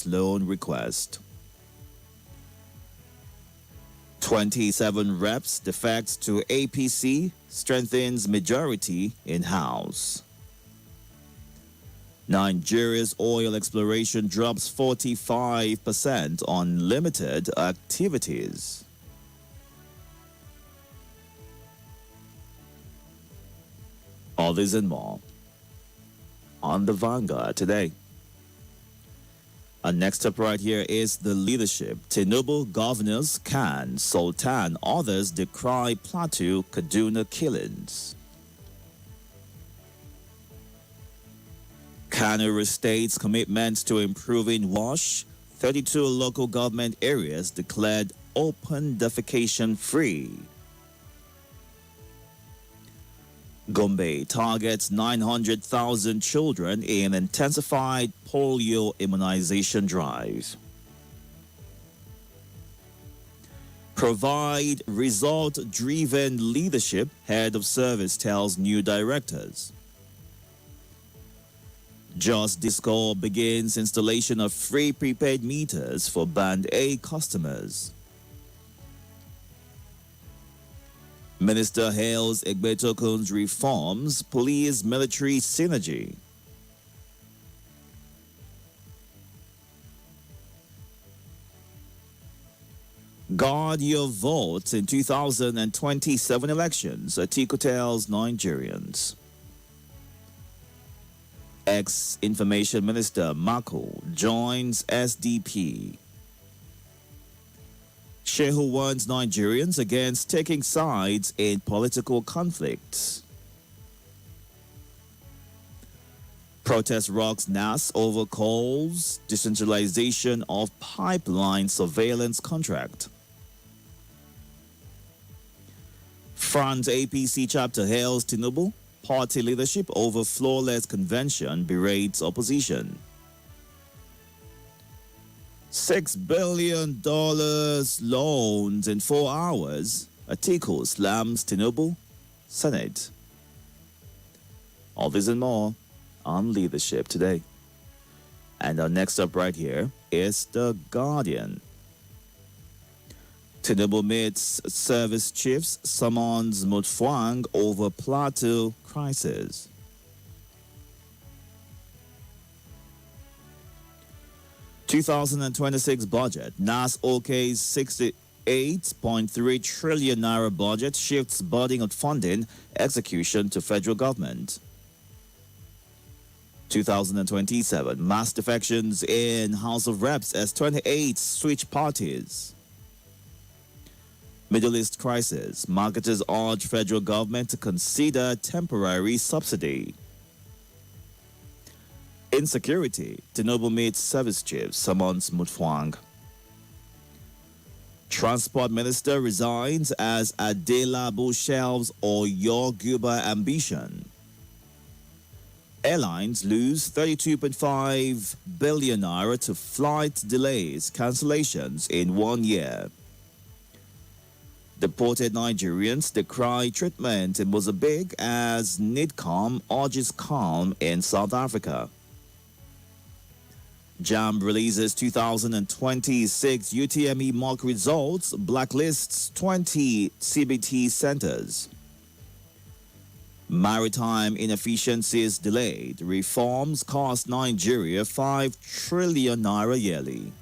loan request. 27 reps defects to APC strengthens majority in House. Nigeria's oil exploration drops 45% on limited activities. All this and more on the Vanguard today. And next up right here is the leadership. Tinubu governors Khan, Sultan, others decry Plateau, Kaduna killings. Kano restates commitments to improving WASH. 32 local government areas declared open defecation free. Gombe targets 900,000 children in intensified polio immunization drive. Provide result-driven leadership, head of service tells new directors. Jos Disco begins installation of free prepaid meters for Band A customers. Minister hails Egbetokun's reforms, police military synergy. Guard your votes in 2027 elections, Atiku tells Nigerians. Ex-Information Minister Mako joins SDP. Shehu warns Nigerians against taking sides in political conflicts. Protest rocks NAS over calls decentralization of pipeline surveillance contract. France APC chapter hails Tinubu. Party leadership over flawless convention berates opposition. $6 billion loans in 4 hours. Atiku slams Tinubu, Senate. All this and more on leadership today. And our next up right here is The Guardian. Tinubu meets service chiefs, summons Mutfwang over Plateau crisis. (2026) budget. NAS OK's 68.3 trillion naira budget shifts burden of funding execution to federal government. 2027 mass defections in House of Reps as 28 switch parties. Middle East crisis. Marketers urge federal government to consider temporary subsidy. Insecurity. Tinubu meets service chiefs, summons Mutfwang. Transport Minister resigns as Adelabu shelves Oyo Guba ambition. Airlines lose 32.5 billion naira to flight delays, cancellations in 1 year. Deported Nigerians decry treatment in Mozambique as NIDCOM urges calm in South Africa. JAMB releases 2026 UTME mock results, blacklists 20 CBT centers. Maritime inefficiencies delayed. Reforms cost Nigeria 5 trillion naira yearly.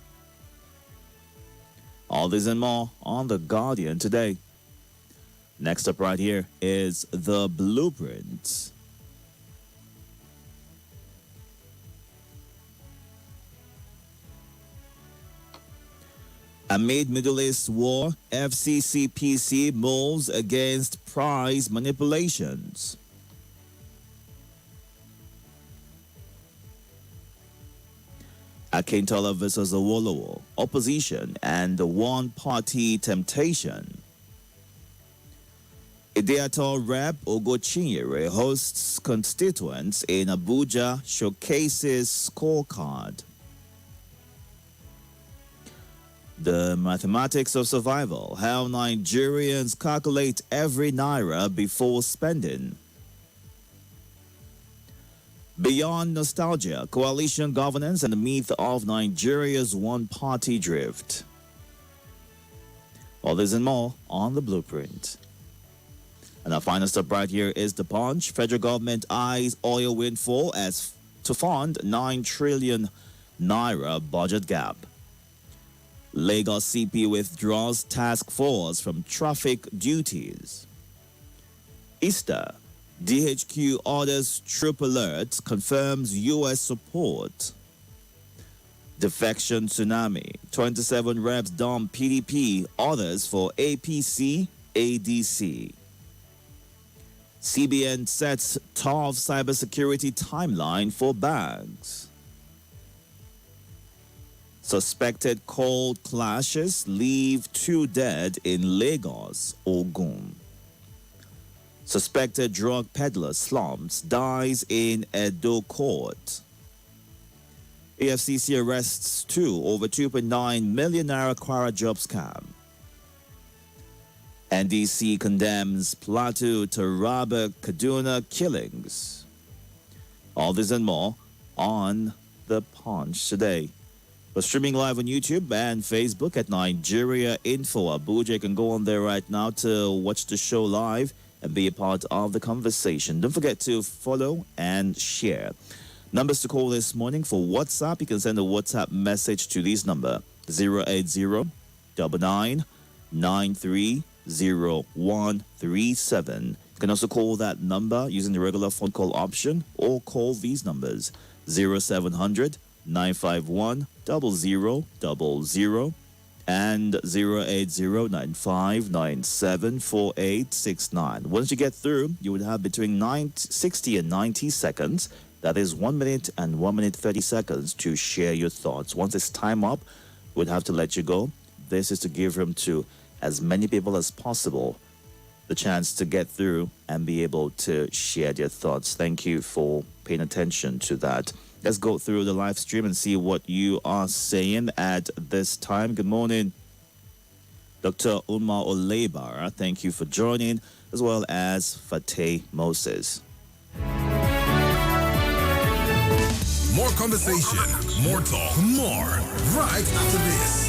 All this and more on The Guardian today. Next up right here is The Blueprint. Amid Middle East war, FCCPC moves against price manipulations. Akintola versus Awolowo, opposition and the one-party temptation. Ideato Rep Ogochinyere hosts constituents in Abuja, showcases scorecard. The mathematics of survival, how Nigerians calculate every naira before spending. Beyond nostalgia, coalition governance and the myth of Nigeria's one-party drift. All this and more on the blueprint. And our final stop right here is the punch. Federal government eyes oil windfall as to fund 9 trillion naira budget gap. Lagos CP withdraws task force from traffic duties. Easter, DHQ orders troop alert, confirms U.S. support. Defection tsunami, 27 reps dump PDP, orders for APC, ADC. CBN sets tough cybersecurity timeline for banks. Suspected cold clashes leave 2 dead in Lagos, Ogun. Suspected drug peddler slumps dies in Edo court. AFCC arrests 2 over 2.9 million naira Kwara job scam. NDC condemns Plateau, Taraba, Kaduna killings. All this and more on The Punch today. We're streaming live on YouTube and Facebook at Nigeria Info Abuja. You can go on there right now to watch the show live and be a part of the conversation. Don't forget to follow and share. Numbers to call this morning for WhatsApp. You can send a WhatsApp message to this number 080-9993-0137. You can also call that number using the regular phone call option or call these numbers 0700-951-0000 and 080-9597-4869. Once you get through, you would have between 60 and 90 seconds. That is 1 minute and 1 minute 30 seconds to share your thoughts. Once it's time up, we'd have to let you go. This is to give room to as many people as possible the chance to get through and be able to share their thoughts. Thank you for paying attention to that. Let's go through the live stream and see what you are saying at this time. Good morning, Dr. Umar Olebar. Thank you for joining, as well as Fateh Moses. More conversation, more talk, more right after this.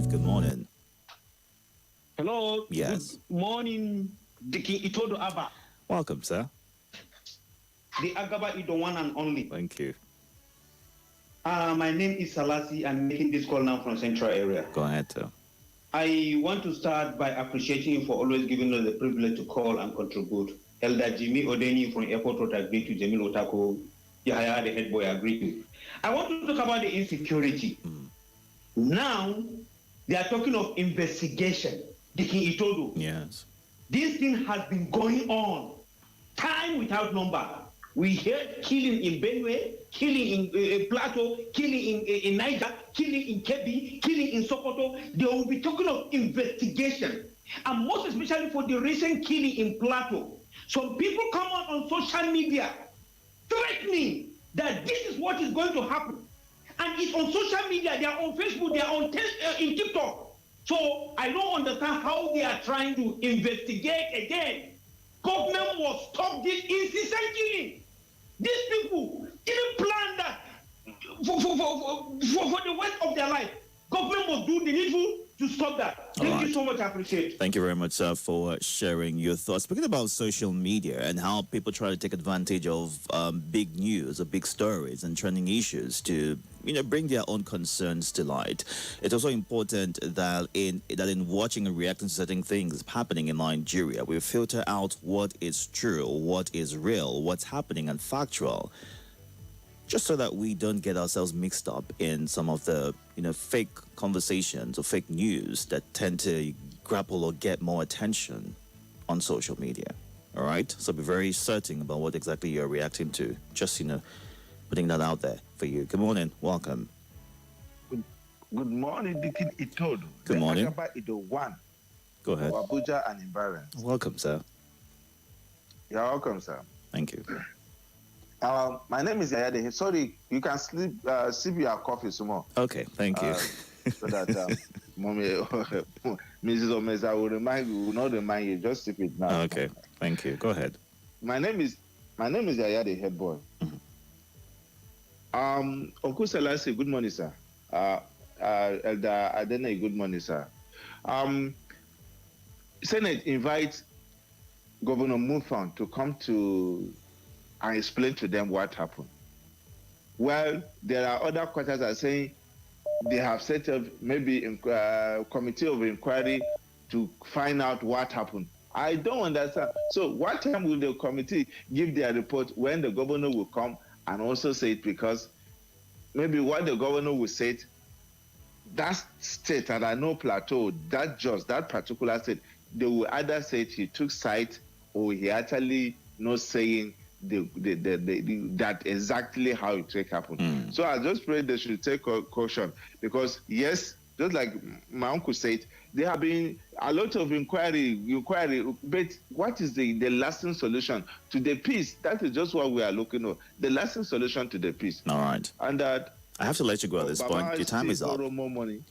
right, good morning. Hello. Yes. Good morning, Diki Itodo Abba. Welcome, sir. The Agaba is the one and only. Thank you. My name is Salasi. I'm making this call now from Central area. Go ahead, sir. I want to start by appreciating you for always giving us the privilege to call and contribute. Elder Jimmy Odeni from Airport Road agreed to Jamil Otako. Yahaya, the head boy, agreed to. I want to talk about the insecurity. Now, they are talking of investigation. Diki Itodo. Yes. This thing has been going on, time without number. We hear killing in Benue, killing in Plateau, killing in Niger, killing in Kebbi, killing in Sokoto. They will be talking of investigation. And most especially for the recent killing in Plateau. Some people come out on social media threatening that this is what is going to happen. And it's on social media, they are on Facebook, they are on in TikTok. So I don't understand how they are trying to investigate again. Government must stop this incessant killing. These people didn't plan that for the rest of their life. Government must do the needful to stop that. Thank you so much. I appreciate it. Thank you very much, sir, for sharing your thoughts. Speaking about social media and how people try to take advantage of big news or big stories and trending issues to, bring their own concerns to light. It's also important that in watching and reacting to certain things happening in Nigeria, we filter out what is true, what is real, what's happening and factual, just so that we don't get ourselves mixed up in some of the, fake conversations or fake news that tend to grapple or get more attention on social media. All right? So be very certain about what exactly you're reacting to. Just, putting that out there for you. Good morning. Welcome. Good morning, Dikin Itodo. Good morning. One. Go ahead. Abuja and environment. Welcome, sir. You're welcome, sir. Thank you. My name is Yayade. Sorry, you can sip your coffee some more. Okay, thank you. So that Mommy, Mrs. Omeza will not remind you. Just sip it now. Okay, thank you. Go ahead. My name is Yayade, head boy. Uncle Selassie, good morning, sir. Elder Adene, good morning, sir. Senate invites Governor Mufan to come to and explain to them what happened. Well, there are other quarters that are saying they have set up maybe a committee of inquiry to find out what happened. I don't understand. So what time will the committee give their report when the governor will come and also say it? Because maybe what the governor will say it, that state, and I know Plateau, that particular state, they will either say he took side or he actually not saying that exactly how it take happen. So I just pray they should take caution, because yes, just like my uncle said, there have been a lot of inquiry, but what is the lasting solution to the peace? That is just what we are looking at, the lasting solution to the peace. All right. And I have to let you go at this point. Your time is up. More money.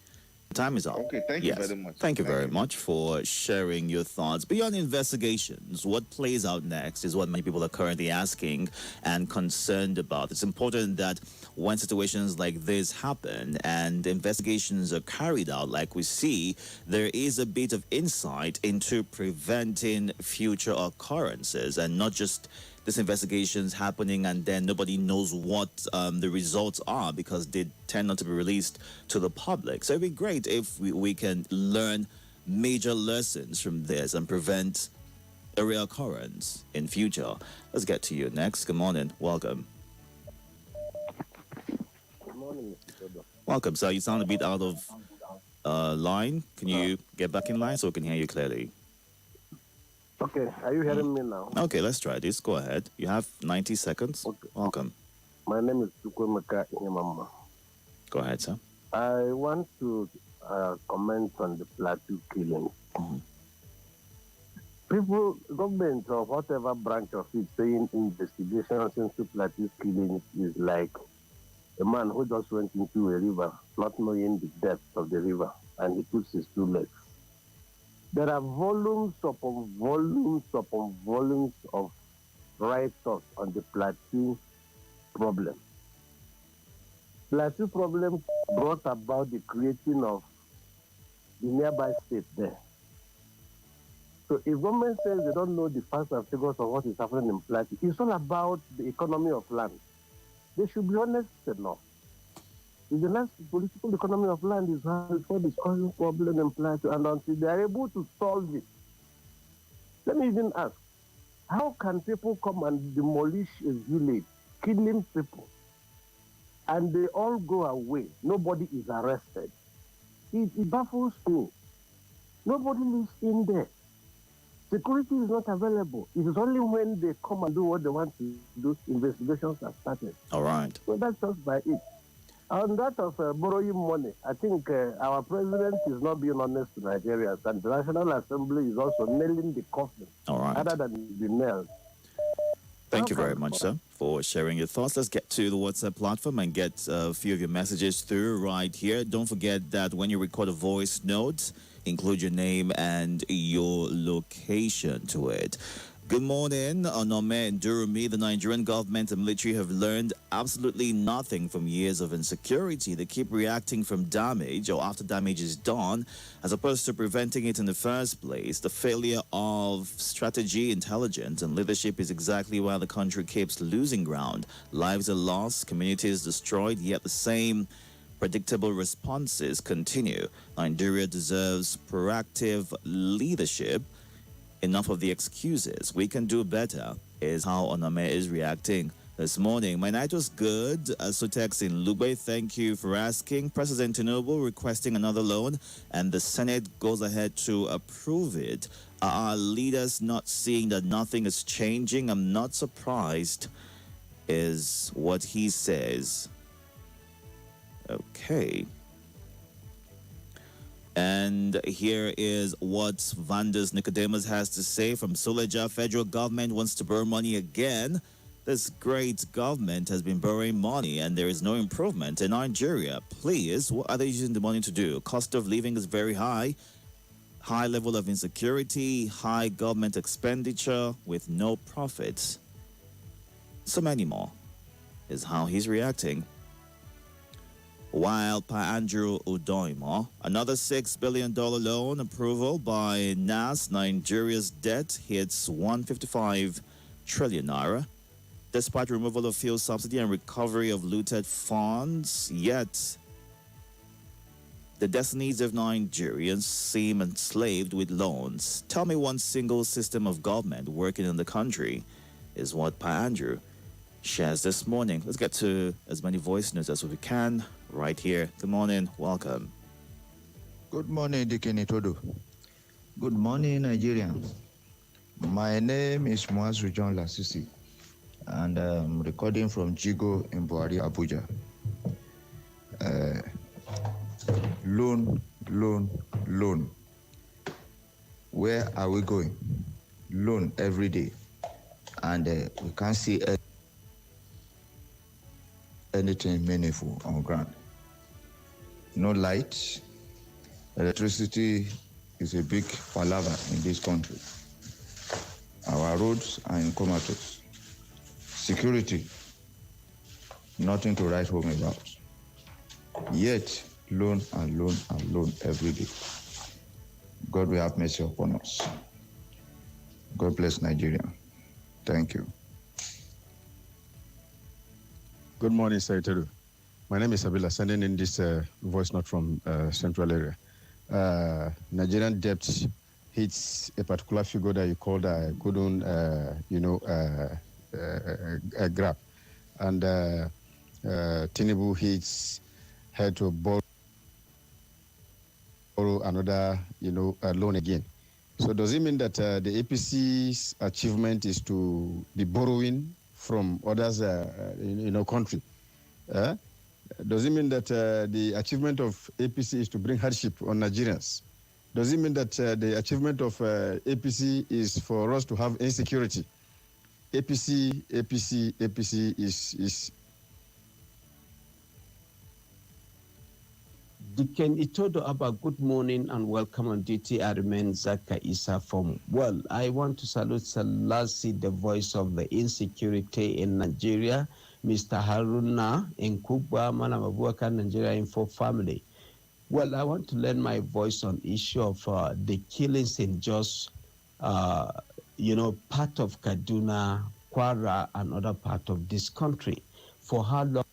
Time is up. Okay, thank you very much. Thank you very much for sharing your thoughts. Beyond investigations, what plays out next is what many people are currently asking and concerned about. It's important that when situations like this happen and investigations are carried out, like we see, there is a bit of insight into preventing future occurrences, and not just this investigations happening and then nobody knows what the results are, because they tend not to be released to the public. So it'd be great if we can learn major lessons from this and prevent a reoccurrence in future. Let's get to you next. Good morning. Welcome. Good morning, Mr. Itodo. Welcome, sir. You sound a bit out of line. Can you get back in line so we can hear you clearly? Okay, are you hearing me now? Okay, let's try this. Go ahead. You have 90 seconds. Okay. Welcome. My name is Chukwemeka Inyamama. Go ahead, sir. I want to comment on the Plateau killing. People, government or whatever branch of it saying investigations into Plateau killing is like a man who just went into a river, not knowing the depth of the river, and he puts his two legs. There are volumes upon volumes upon volumes of write-ups on the Plateau problem. Plateau problem brought about the creating of the nearby state there. So if government says they don't know the facts and figures of what is happening in Plateau, it's all about the economy of land. They should be honest enough. If the last political economy of land is what is causing problem in Plateau, and until they are able to solve it, let me even ask, how can people come and demolish a village, killing people, and they all go away? Nobody is arrested. It baffles me. Nobody lives in there. Security is not available. It is only when they come and do what they want to do, investigations are started. All right. So that's just by it. On that of borrowing money, I think our president is not being honest to Nigerians, and the National Assembly is also nailing the coffin, All right. other than the nails. Thank you very much, sir, for sharing your thoughts. Let's get to the WhatsApp platform and get a few of your messages through right here. Don't forget that when you record a voice note, include your name and your location to it. Good morning, Onome and Durumi. The Nigerian government and military have learned absolutely nothing from years of insecurity. They keep reacting from damage or after damage is done, as opposed to preventing it in the first place. The failure of strategy, intelligence, and leadership is exactly why the country keeps losing ground. Lives are lost, communities destroyed, yet the same predictable responses continue. Nigeria deserves proactive leadership. Enough of the excuses. We can do better is how Onome is reacting this morning. My night was good. Sutex in Lube, thank you for asking. President Itodo requesting another loan, and the Senate goes ahead to approve it. Are our leaders not seeing that nothing is changing? I'm not surprised, is what he says. Okay. And here is what Vandus Nicodemus has to say from Suleja. Federal government wants to borrow money again. This great government has been borrowing money and there is no improvement in Nigeria. Please, what are they using the money to do? Cost of living is very high. High level of insecurity, high government expenditure with no profits. So many more is how he's reacting. While Pa Andrew Udoimo, another $6 billion loan approval by NAS, Nigeria's debt hits 155 trillion naira. Despite removal of fuel subsidy and recovery of looted funds, yet the destinies of Nigerians seem enslaved with loans. Tell me one single system of government working in the country, is what Pa Andrew shares this morning. Let's get to as many voice notes as we can right here. Good morning. Welcome. Good morning, Deacon Itodo. Good morning, Nigerians. My name is Muazu John Lasisi, and I'm recording from Jigo in Buhari, Abuja. Loan. Where are we going? Loan every day. And we can't see anything meaningful on ground. No light. Electricity is a big palaver in this country. Our roads are in comatose. Security, nothing to write home about. Yet, loan every day. God will have mercy upon us. God bless Nigeria. Thank you. Good morning, Sir Itodo. My name is Abila, sending in this voice note from Central area. Nigerian debt hits a particular figure that you called couldn't, grab. And Tinubu had to borrow another, loan again. So does it mean that the APC's achievement is to be borrowing from others, country? Does it mean that the achievement of APC is to bring hardship on Nigerians? Does it mean that the achievement of APC is for us to have insecurity? APC is Deacon Itodo Abba, good morning and welcome on duty. I remain Zaka Isa from. Well, I want to salute Salasi, the voice of the insecurity in Nigeria, Mr. Haruna Nkubwa, Manam Abubakar, Nigeria Info family. Well, I want to lend my voice on issue of the killings in Jos, part of Kaduna, Kwara, and other part of this country. For how long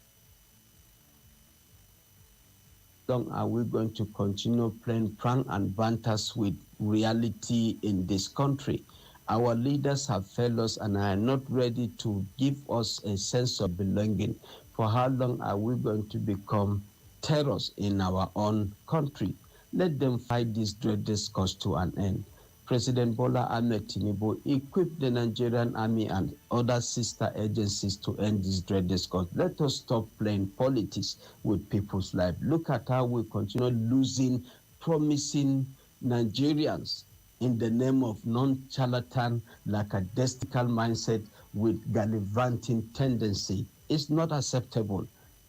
are we going to continue playing prank and banters with reality in this country? Our leaders have failed us and are not ready to give us a sense of belonging. For how long are we going to become terrors in our own country? Let them fight this dreadless cause to an end. President Bola Ahmed Tinubu equipped the Nigerian army and other sister agencies to end this dreadless cause. Let us stop playing politics with people's lives. Look at how we continue losing promising Nigerians in the name of non-charlatan, lackadaisical mindset with gallivanting tendency. It's not acceptable.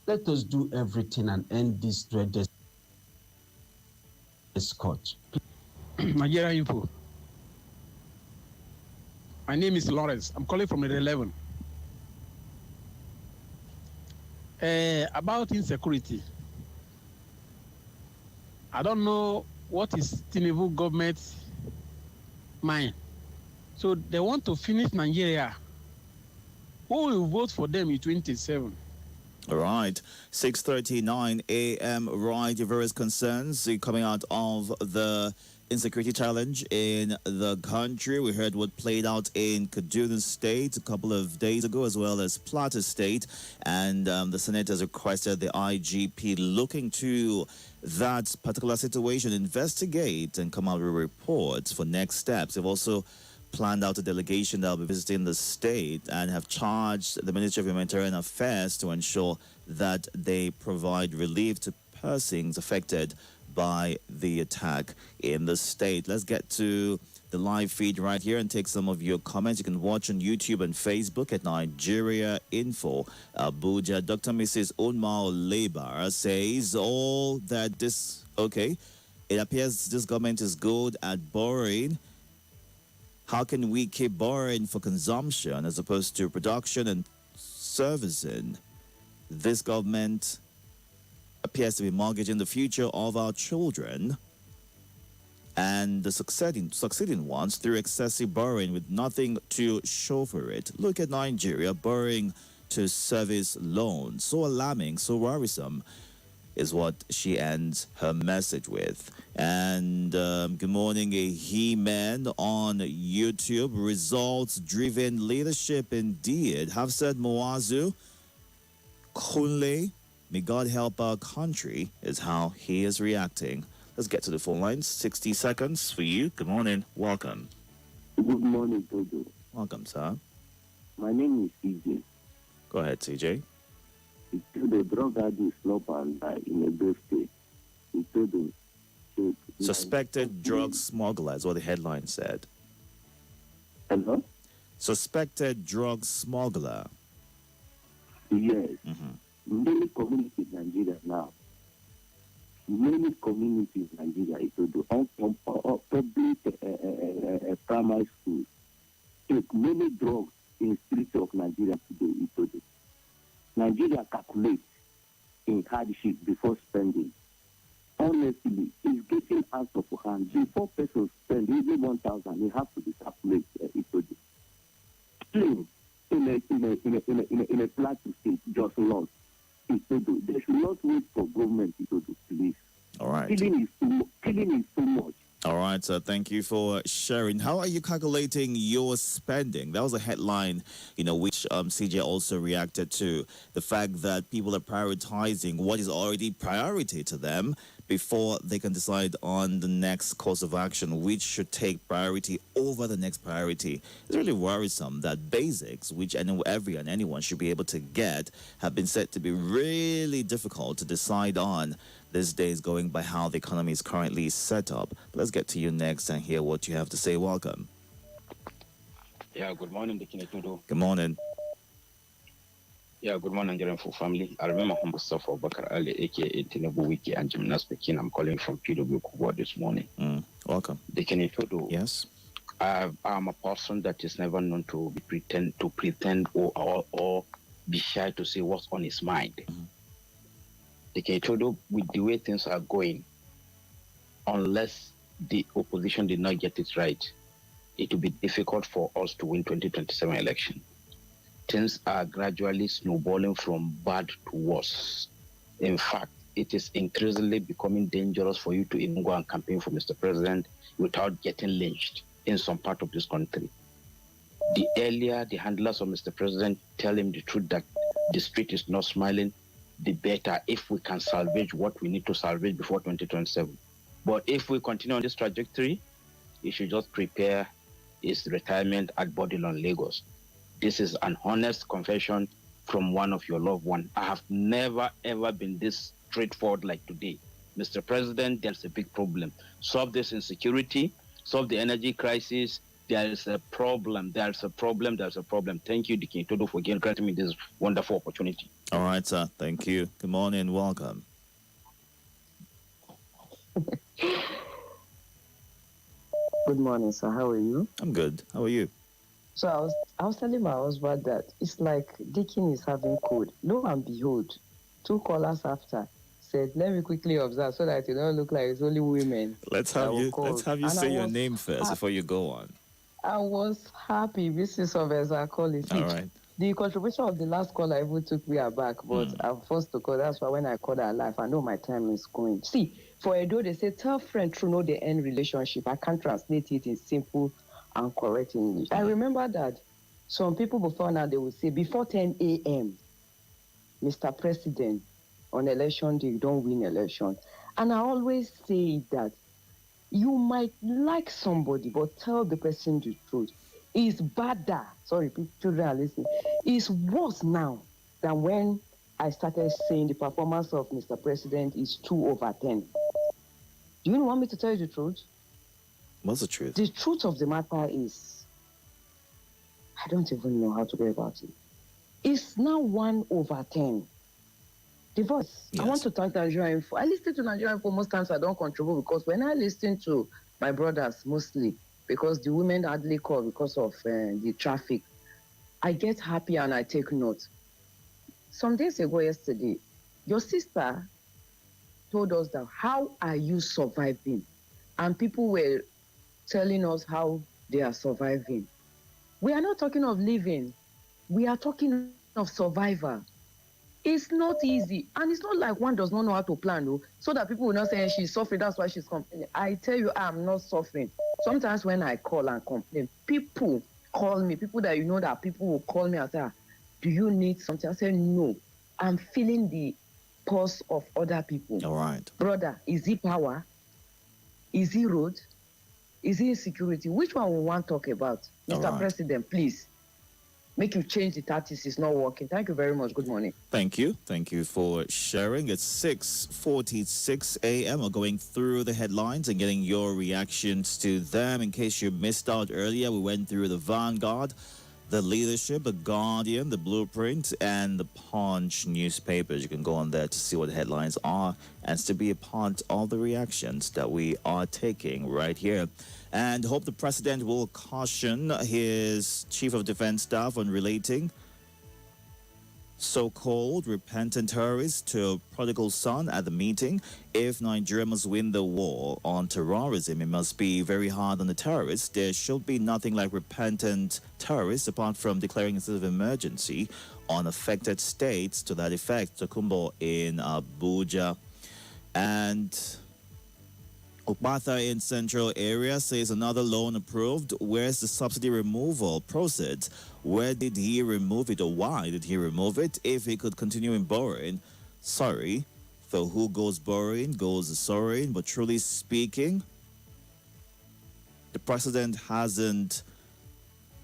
Let us do everything and end this dreadless scourge. Nigeria Info. My name is Lawrence. I'm calling from the 11. About insecurity. I don't know what is Tinubu government's mind. So they want to finish Nigeria. Who will vote for them in 2027? All right, 6:39 a.m. Right, your various concerns coming out of the insecurity challenge in the country. We heard what played out in Kaduna State a couple of days ago, as well as Plateau State, and the Senate has requested the IGP look into that particular situation, investigate, and come out with reports for next steps. They've also planned out a delegation that will be visiting the state and have charged the Ministry of Humanitarian Affairs to ensure that they provide relief to persons affected by the attack in the state. Let's get to the live feed right here and take some of your comments. You can watch on YouTube and Facebook at Nigeria Info Abuja. Dr. Mrs. Unmao Lebar says all that this, okay, it appears this government is good at borrowing. How can we keep borrowing for consumption as opposed to production and servicing? This government appears to be mortgaging the future of our children and the succeeding ones through excessive borrowing with nothing to show for it. Look at Nigeria borrowing to service loans. So alarming, so worrisome is what she ends her message with. And good morning, a He-Man on YouTube. Results-driven leadership indeed. Hafsat Moazu, Kunle, may God help our country, is how he is reacting. Let's get to the phone lines. 60 seconds for you. Good morning. Welcome. Good morning, Itodo. Welcome, sir. My name is CJ. Go ahead, CJ. Itodo, drug addict slop and die in a birthday. Itodo. Suspected drug smuggler is what the headline said. Hello? Suspected drug smuggler. Yes. Many communities in Nigeria now. Many communities in Nigeria, Itodo, public primary schools take many drugs in the streets of Nigeria today, Itodo. Nigeria calculates in hardship before spending. Honestly, it's getting out of hand. Before persons spend even 1,000, they have to be calculated, Itodo. Killing in a plateau state just lost. Itodo, they should not wait for government to please. All right. Killing is too much. All right, so thank you for sharing. How are you calculating your spending? That was a headline, which CJ also reacted to. The fact that people are prioritizing what is already priority to them before they can decide on the next course of action, which should take priority over the next priority. It's really worrisome that basics, which anyone should be able to get, have been said to be really difficult to decide on these days, going by how the economy is currently set up. Let's get to you next and hear what you have to say. Welcome. Yeah, good morning, Itodo. Good morning. Yeah, good morning, Nigerian full family. I remember Mustafa Bakar Ali, aka Tinubu Wiki, and Gymnast speaking. I'm calling from PW Kubo this morning. Welcome. Itodo. Yes. I'm a person that is never known to pretend or be shy to say what's on his mind. Itodo, with the way things are going, unless the opposition did not get it right, it will be difficult for us to win 2027 election. Things are gradually snowballing from bad to worse. In fact, it is increasingly becoming dangerous for you to even go and campaign for Mr. President without getting lynched in some part of this country. The earlier the handlers of Mr. President tell him the truth that the street is not smiling, the better, if we can salvage what we need to salvage before 2027. But if we continue on this trajectory, he should just prepare his retirement at Bodilon, Lagos. This is an honest confession from one of your loved ones. I have never, ever been this straightforward like today. Mr. President, there's a big problem. Solve this insecurity, solve the energy crisis. There is a problem. There's a problem. There's a problem. Thank you, Dike Itodo, for granting me this wonderful opportunity. All right, sir. Thank you. Good morning. Welcome. Good morning, sir. How are you? I'm good. How are you? So I was telling my husband that it's like Deacon is having cold. Lo and behold, 2 callers after said, let me quickly observe so that you don't look like it's only women. Let's have you say your name first before you go on. I was happy. This is of as I call it. All right. The contribution of the last caller even took me aback, but I'm forced to call. That's why when I call her live, I know my time is going. See, for Edo, they say, tell friend true, know the end relationship. I can't translate it in simple and correct English. I remember that some people before now, they would say, before 10 a.m., Mr. President, on election day, you don't win election. And I always say that you might like somebody, but tell the person the truth. It's badder. Sorry, children are listening. It's worse now than when I started saying the performance of Mr. President is 2/10. Do you want me to tell you the truth? What's the truth? The truth of the matter is, I don't even know how to go about it. It's now 1/10. The voice. Yes. I want to thank Nigerian Info. I listen to Nigerian Info most times. I don't contribute because when I listen to my brothers mostly, because the women hardly call because of the traffic, I get happy and I take note. Some days ago, yesterday, your sister told us that how are you surviving? And people were telling us how they are surviving. We are not talking of living. We are talking of survival. It's not easy. And it's not like one does not know how to plan, no? So that people will not say she's suffering, that's why she's complaining. I tell you, I'm not suffering. Sometimes when I call and complain, people call me, people that you know that people will call me and say, do you need something? I say, no. I'm feeling the pulse of other people. All right. Brother, is it power? Is it road? Is it insecurity? Which one we want to talk about? Mr. President, please. Make you change the tactics. It's not working. Thank you very much. Good morning. Thank you. Thank you for sharing. It's 6:46 a.m. We're going through the headlines and getting your reactions to them. In case you missed out earlier, we went through the Vanguard, the Leadership, the Guardian, the Blueprint, and the Punch newspapers. You can go on there to see what the headlines are and to be a part of the reactions that we are taking right here. And hope the president will caution his chief of defense staff on relating so-called repentant terrorists to a prodigal son at the meeting. If Nigeria must win the war on terrorism, it must be very hard on the terrorists. There should be nothing like repentant terrorists apart from declaring a state of emergency on affected states to that effect. Tokumbo in Abuja. And Okpatha in central area says another loan approved. Where's the subsidy removal process? Where did he remove it, or why did he remove it? If he could continue in borrowing, sorry, for who goes borrowing goes soaring. But truly speaking, the president hasn't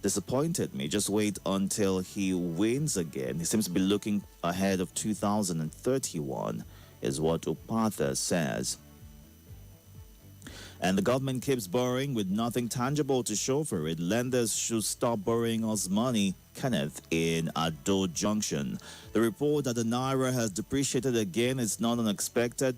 disappointed me. Just wait until he wins again. He seems to be looking ahead of 2031, is what Okpatha says. And the government keeps borrowing with nothing tangible to show for it. Lenders should stop borrowing us money. Kenneth in Ado Junction. The report that the Naira has depreciated again is not unexpected.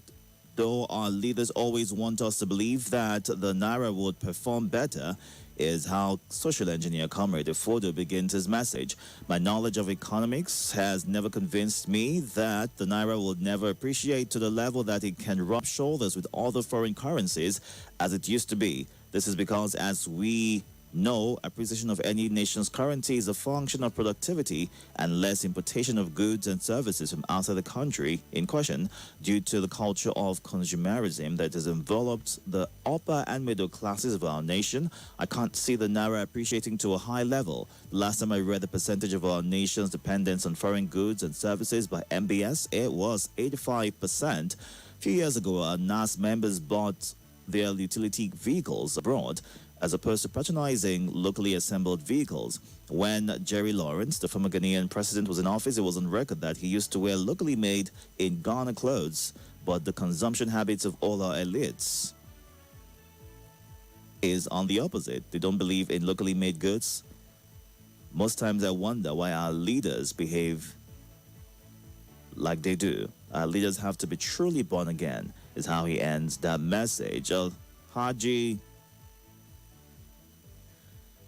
though our leaders always want us to believe that the Naira would perform better, is how social engineer Comrade Itodo begins his message. My knowledge of economics has never convinced me that the Naira would never appreciate to the level that it can rub shoulders with other foreign currencies as it used to be. This is because, as we know, appreciation of any nation's currency is a function of productivity and less importation of goods and services from outside the country in question due to the culture of consumerism that has enveloped the upper and middle classes of our nation. I can't see the Naira appreciating to a high level. The last time I read the percentage of our nation's dependence on foreign goods and services by MBS, it was 85%. A few years ago, our NAS members bought their utility vehicles abroad as opposed to patronizing locally assembled vehicles. When Jerry Lawrence, the former Ghanaian president, was in office, it was on record that he used to wear locally made in Ghana clothes, but the consumption habits of all our elites is on the opposite. They don't believe in locally made goods. Most times I wonder why our leaders behave like they do. Our leaders have to be truly born again, is how he ends that message.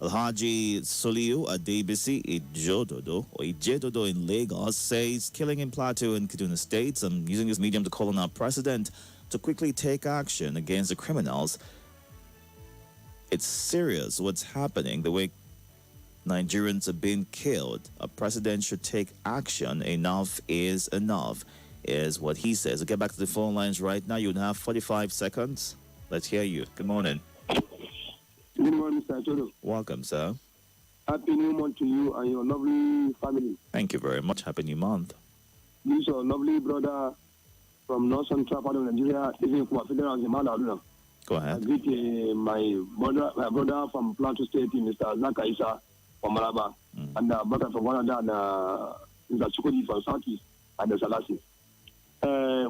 Alhaji Soliu Adebisi Itodo in Lagos says killing in Plateau and Kaduna states. I'm using this medium to call on our president to quickly take action against the criminals. It's serious what's happening, the way Nigerians are being killed. A president should take action. Enough is enough, is what he says. I'll get back to the phone lines right now. You have 45 seconds. Let's hear you. Good morning. Good morning, Mr. Itodo. Welcome, sir. Happy New Month to you and your lovely family. Thank you very much. Happy New Month. This is your lovely brother from North Central part of Nigeria. Go ahead. I greet my brother from Plateau State, Mr. Zaka Isa from Malaba, and brother from Canada, and Mr. Chukudi from Southeast, and the Salasi.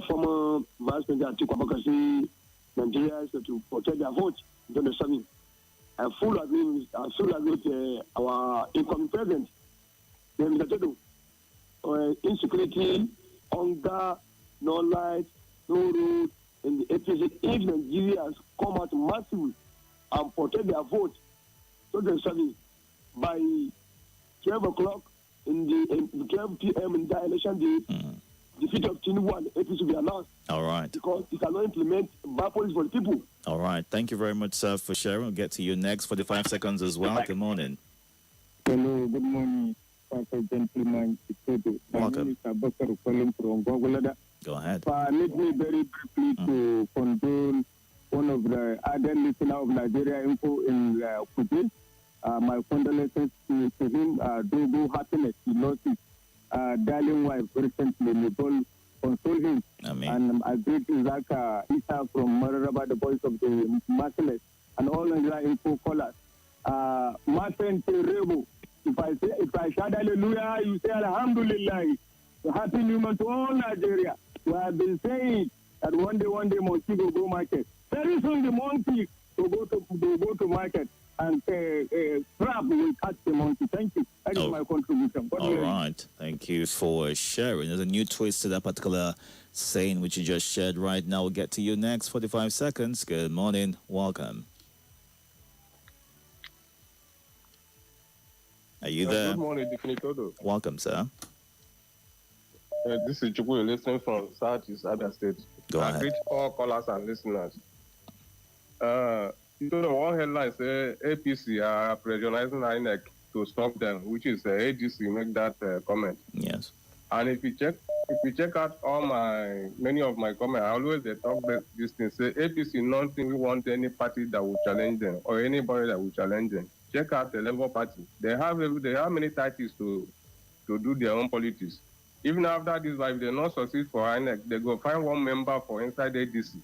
Former Vice President Atiku Abubakar, Nigeria is to protect their vote in 2027. I fully agree with our incoming president, Mr. Itodo. Insecurity, hunger, no light, no road, and the APC. If Nigerians come out massively and protect their vote, 2027 by 12 o'clock in the 12 p.m. in the election day, defeat of Tinubu and APC will be announced. All right. Because it cannot implement bad policy for the people. All right. Thank you very much, sir, for sharing. We'll get to you next. 45 seconds as well. Good morning. Hello, good morning, gentlemen. Welcome. My name is Abakar calling from Gogolada. Go ahead. Let me very briefly to condole one of the other listener of Nigeria Info in Kudu. My condolences to him. Dogo happiness. He lost his darling wife recently. We all console him. And I greet Isaac Isa from Mararaba, the voice of the Merciless, and all Nigeria Info callers. Martin Terebo, if I shout hallelujah, you say alhamdulillah. Happy New Month to all Nigeria. We have been saying that one day monkey will go market. Very soon the monkey will go to market, and crab will catch the monkey. Thank you. That is my contribution. All right. Thank you for sharing. There's a new twist to that particular saying which you just shared right now. We'll get to you next. 45 seconds. Good morning. Welcome. Are you there? Good morning, Itodo. Welcome, sir. This is Chukwu listening from Southeast Ada State. Go ahead. I greet all callers and listeners. One headline says APC are pressurizing INEC to stop them, which is AGC make that comment. Yes. And if you check out many of my comments, I always talk this thing. Say APC not think we want any party that will challenge them or anybody that will challenge them. Check out the Labour Party. They have many titles to do their own politics. Even after this, if they not succeed for INEC, they go find one member for inside ADC.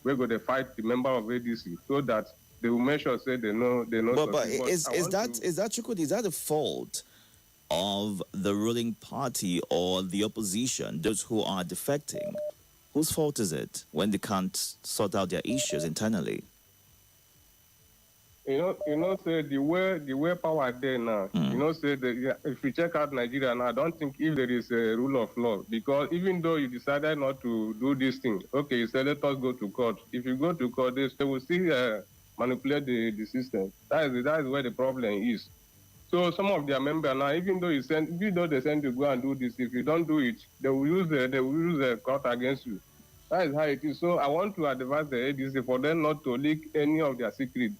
We go to fight the member of ADC so that they will make sure say they know. But is that Chukudi? Is that the fault of the ruling party or the opposition? Those who are defecting, whose fault is it when they can't sort out their issues internally? say the way power there now, say if you check out Nigeria now, I don't think if there is a rule of law, because even though you decided not to do this thing, okay, you said let us go to court. If you go to court, they will still manipulate the system. That is where the problem is. So some of their members now, even though they send you go and do this, if you don't do it, they will use the court against you. That is how it is. So I want to advise the ADC for them not to leak any of their secrets.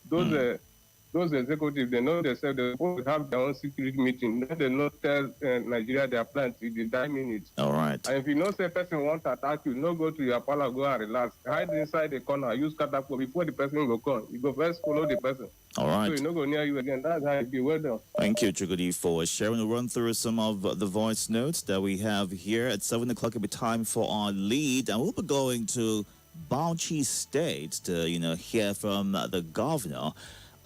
Those executives, they know themselves, they will have their own secret meeting. Then they not tell Nigeria their plans in the 9 minutes. All right. And if you know say person wants to attack you, no go to your parlor, go and relax. Hide inside the corner, use catapult before the person will come. You go first follow the person. All right. So you no go near you again. That's how it be. Well done. Thank you, Chukudi, for sharing. We'll run through some of the voice notes that we have here. At 7 o'clock, it'll be time for our lead, and we'll be going to Bauchi State to, hear from the governor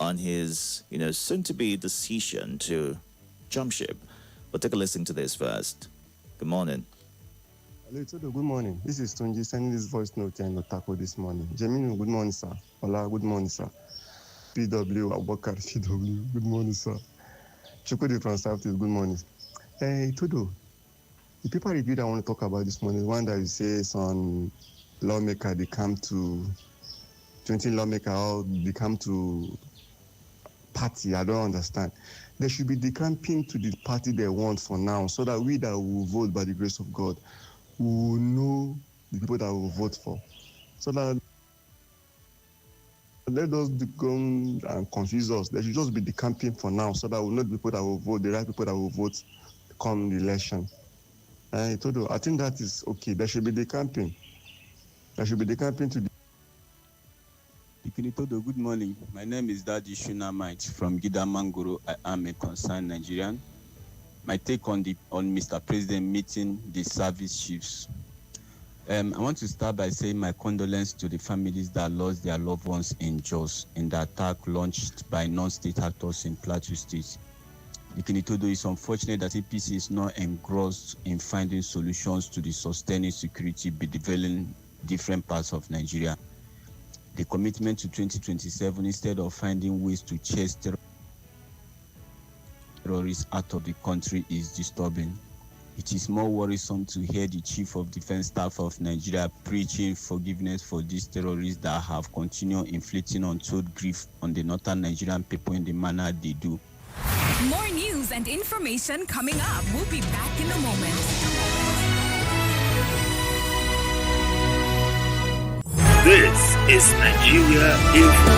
on his, soon-to-be decision to jump ship. But take a listen to this first. Good morning. Hello, Itodo, good morning. This is Tunji sending this voice note in Otako this morning. Jeminu, good morning, sir. Ola, good morning, sir. PW, Abubakar, PW, good morning, sir. Chukudi from Southeast, good morning. Hey, Itodo, the paper review that I want to talk about this morning is one that you say some lawmaker, they come to 20 lawmaker, or they come to party. I don't understand. They should be decamping to the party they want for now, so that we that will vote by the grace of God will know the people that will vote for. So that let us go and confuse us. They should just be decamping for now, so that we'll know the people that will vote, the right people that will vote come the election. I think that is okay. They should be decamping. They should be decamping to the Itodo, good morning. My name is Daddy Shunamite from Gida Mangoro. I am a concerned Nigerian. My take on Mr. President meeting the service chiefs. I want to start by saying my condolences to the families that lost their loved ones in Jos in the attack launched by non-state actors in Plateau State. Itodo, is unfortunate that APC is not engrossed in finding solutions to the sustaining security bedeviling different parts of Nigeria. The commitment to 2027, instead of finding ways to chase terrorists out of the country, is disturbing. It is more worrisome to hear the Chief of Defense Staff of Nigeria preaching forgiveness for these terrorists that have continued inflicting untold grief on the northern Nigerian people in the manner they do. More news and information coming up. We'll be back in a moment. This is Nigeria Info.